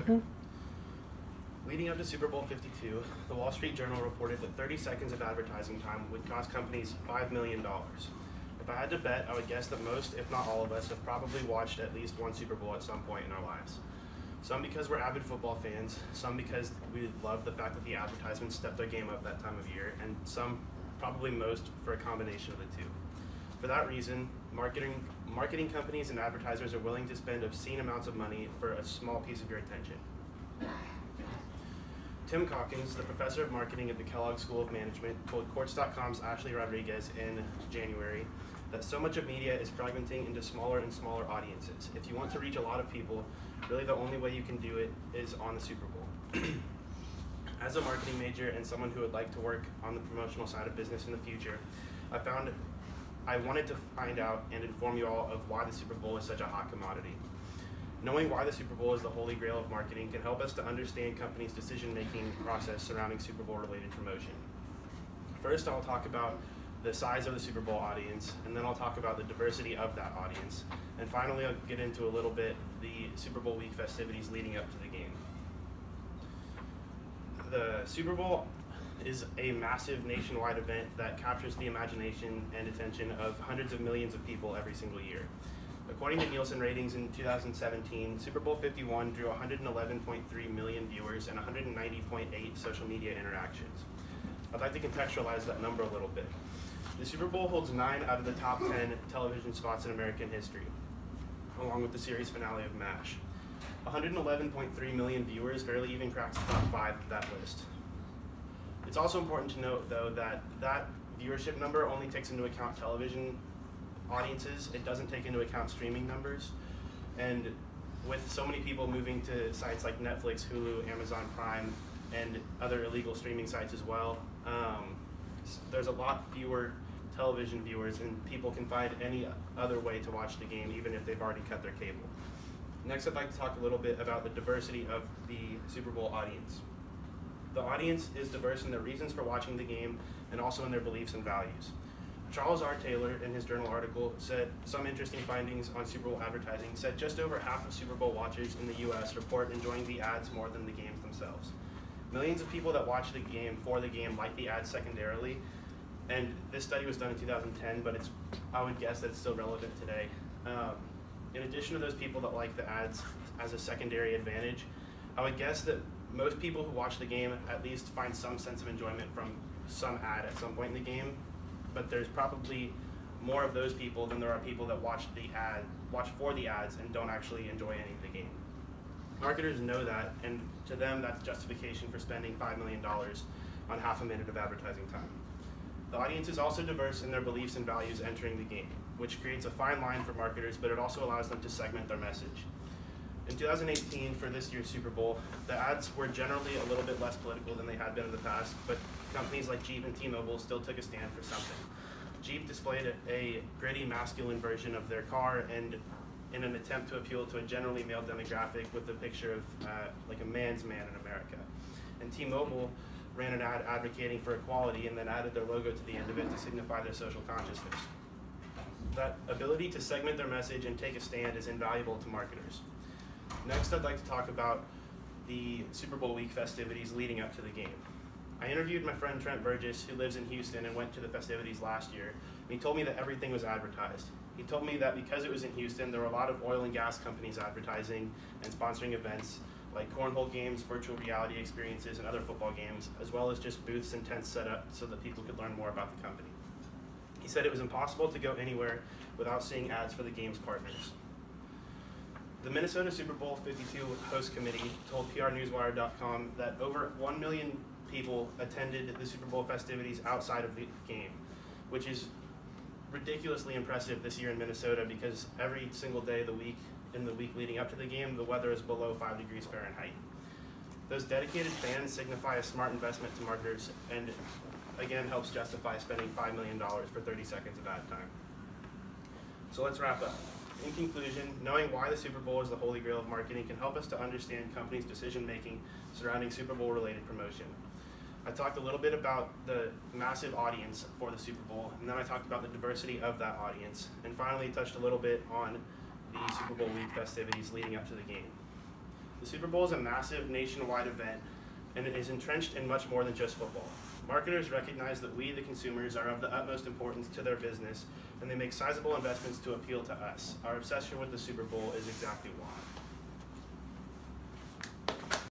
Twitter. Mm-hmm. Leading up to Super Bowl 52, the Wall Street Journal reported that 30 seconds of advertising time would cost companies $5 million. If I had to bet, I would guess that most, if not all of us, have probably watched at least one Super Bowl at some point in our lives. Some because we're avid football fans, some because we love the fact that the advertisements step their game up that time of year, and some, probably most, for a combination of the two. For that reason, marketing companies and advertisers are willing to spend obscene amounts of money for a small piece of your attention. Tim Calkins, the professor of marketing at the Kellogg School of Management, told Quartz.com's Ashley Rodriguez in January that so much of media is fragmenting into smaller and smaller audiences. If you want to reach a lot of people, really the only way you can do it is on the Super Bowl. As a marketing major and someone who would like to work on the promotional side of business in the future, I wanted to find out and inform you all of why the Super Bowl is such a hot commodity. Knowing why the Super Bowl is the holy grail of marketing can help us to understand companies' decision-making process surrounding Super Bowl-related promotion. First, I'll talk about the size of the Super Bowl audience, and then I'll talk about the diversity of that audience. And finally, I'll get into a little bit the Super Bowl week festivities leading up to the game. The Super Bowl is a massive nationwide event that captures the imagination and attention of hundreds of millions of people every single year. According to Nielsen ratings in 2017, Super Bowl 51 drew 111.3 million viewers and 190.8 social media interactions. I'd like to contextualize that number a little bit. The Super Bowl holds 9 out of the top 10 television spots in American history, along with the series finale of MASH. 111.3 million viewers barely even cracks the top 5 of that list. It's also important to note, though, that that viewership number only takes into account television audiences. It doesn't take into account streaming numbers. And with so many people moving to sites like Netflix, Hulu, Amazon Prime, and other illegal streaming sites as well, there's a lot fewer television viewers, and people can find any other way to watch the game, even if they've already cut their cable. Next, I'd like to talk a little bit about the diversity of the Super Bowl audience. The audience is diverse in their reasons for watching the game and also in their beliefs and values. Charles R. Taylor, in his journal article, said some interesting findings on Super Bowl advertising, said just over half of Super Bowl watchers in the US report enjoying the ads more than the games themselves. Millions of people that watch the game for the game like the ads secondarily, and this study was done in 2010, but I would guess that it's still relevant today. In addition to those people that like the ads as a secondary advantage, I would guess that most people who watch the game at least find some sense of enjoyment from some ad at some point in the game, but there's probably more of those people than there are people that watch for the ads and don't actually enjoy any of the game. Marketers know that, and to them that's justification for spending $5 million on half a minute of advertising time. The audience is also diverse in their beliefs and values entering the game, which creates a fine line for marketers, but it also allows them to segment their message. In 2018, for this year's Super Bowl, the ads were generally a little bit less political than they had been in the past, but companies like Jeep and T-Mobile still took a stand for something. Jeep displayed a gritty, masculine version of their car, and in an attempt to appeal to a generally male demographic with a picture of like a man's man in America. And T-Mobile ran an ad advocating for equality and then added their logo to the end of it to signify their social consciousness. That ability to segment their message and take a stand is invaluable to marketers. Next, I'd like to talk about the Super Bowl week festivities leading up to the game. I interviewed my friend Trent Burgess, who lives in Houston and went to the festivities last year, and he told me that everything was advertised. He told me that because it was in Houston, there were a lot of oil and gas companies advertising and sponsoring events like cornhole games, virtual reality experiences, and other football games, as well as just booths and tents set up so that people could learn more about the company. He said it was impossible to go anywhere without seeing ads for the game's partners. The Minnesota Super Bowl 52 host committee told PRNewsWire.com that over 1 million people attended the Super Bowl festivities outside of the game, which is ridiculously impressive this year in Minnesota because every single day of the week, in the week leading up to the game, the weather is below 5 degrees Fahrenheit. Those dedicated fans signify a smart investment to marketers and again helps justify spending $5 million for 30 seconds of ad time. So let's wrap up. In conclusion, knowing why the Super Bowl is the holy grail of marketing can help us to understand companies' decision-making surrounding Super Bowl-related promotion. I talked a little bit about the massive audience for the Super Bowl, and then I talked about the diversity of that audience, and finally touched a little bit on the Super Bowl week festivities leading up to the game. The Super Bowl is a massive nationwide event, and it is entrenched in much more than just football. Marketers recognize that we, the consumers, are of the utmost importance to their business, and they make sizable investments to appeal to us. Our obsession with the Super Bowl is exactly why.